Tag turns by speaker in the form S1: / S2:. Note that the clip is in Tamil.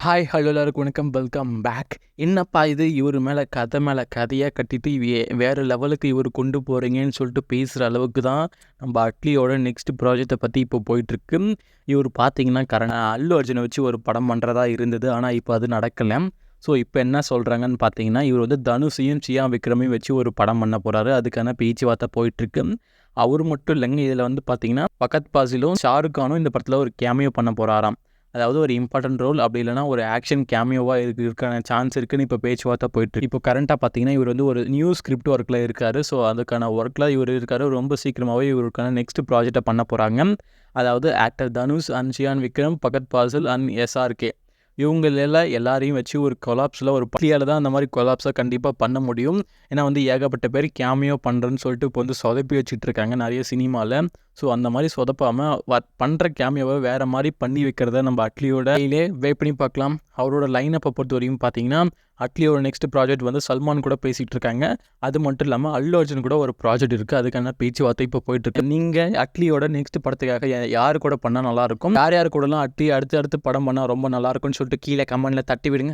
S1: ஹாய் ஹலோ எல்லாருக்கும் வணக்கம், வெல்கம் பேக். என்னப்பா இது இவர் மேலே கதையாக கட்டிட்டு வேறு லெவலுக்கு இவர் கொண்டு போகிறீங்கன்னு சொல்லிட்டு பேசுகிற அளவுக்கு தான் நம்ம அட்லியோட நெக்ஸ்ட் ப்ராஜெக்டை பற்றி இப்போ போயிட்டுருக்கு. இவர் பார்த்தீங்கன்னா அல்லு அர்ஜுனை வச்சு ஒரு படம் பண்ணுறதா இருந்தது, ஆனால் இப்போ அது நடக்கலை. ஸோ இப்போ என்ன சொல்கிறாங்கன்னு பார்த்தீங்கன்னா, இவர் வந்து தனுஷையும் சியா விக்ரமையும் வச்சு ஒரு படம் பண்ண போகிறாரு. அதுக்கான பேச்சுவார்த்தை போயிட்டுருக்கு. அவர் மட்டும் இல்லைங்க, இதில் வந்து பார்த்தீங்கன்னா ஃபகத் ஃபாசிலும் ஷாருக் கானும் இந்த படத்தில் ஒரு கேமியோ பண்ண போகிறாராம். அதாவது ஒரு இம்பார்ட்டன்ட் ரோல், அப்படி இல்லைனா ஒரு ஆக்ஷன் கேமியோவாக இருக்கான சான்ஸ் இருக்குன்னு இப்போ பேச்சுவார்த்தை போயிட்டு. இப்போ கரண்ட்டாக பார்த்தீங்கன்னா இவர் வந்து ஒரு நியூ ஸ்கிரிப்ட் ஒர்க்கில் இருக்கார். ஸோ அதுக்கான ஒர்க்கில் இவர் இருக்கார். ரொம்ப சீக்கிரமாகவே இவருக்கான நெக்ஸ்ட் ப்ராஜெக்டை பண்ண போகிறாங்க. அதாவது actor Dhanush and Chiyaan Vikram, Fahadh Faasil and SRK இவங்களெல்லாம் எல்லாரையும் வச்சு ஒரு கொலாப்ஸில் ஒரு பள்ளியால் தான் அந்த மாதிரி கொலாப்ஸை கண்டிப்பாக பண்ண முடியும். ஏன்னா வந்து ஏகப்பட்ட பேர் கேமியோ பண்ணுறேன்னு சொல்லிட்டு இப்போ வந்து சொதப்பி வச்சுட்டு இருக்காங்க நிறைய சினிமாவில். ஸோ அந்த மாதிரி சொதப்பாமல் பண்ணுற கேமியோவை வேறு மாதிரி பண்ணி வைக்கிறத நம்ம அட்லியோட வெயிட் பண்ணி பார்க்கலாம். அவரோட லைனப்பை பொறுத்த வரைக்கும் பார்த்தீங்கன்னா அட்லியோட நெக்ஸ்ட் ப்ராஜெக்ட் வந்து சல்மான் கூட பேசிகிட்டு இருக்காங்க. அது மட்டும் இல்லாமல் அல்லு அர்ஜுன் கூட ஒரு ப்ராஜெக்ட் இருக்குது. அதுக்கான பேச்சுவார்த்தை இப்போ போயிட்டுருக்கு. நீங்கள் அட்லியோட நெக்ஸ்ட் படத்துக்காக யார் கூட பண்ணால் நல்லாயிருக்கும், யார் கூடலாம் அட்லி அடுத்து படம் பண்ணால் ரொம்ப நல்லாயிருக்கும்னு சொல்லிட்டு கீழே கமெண்ட்டில் தட்டி விடுங்க.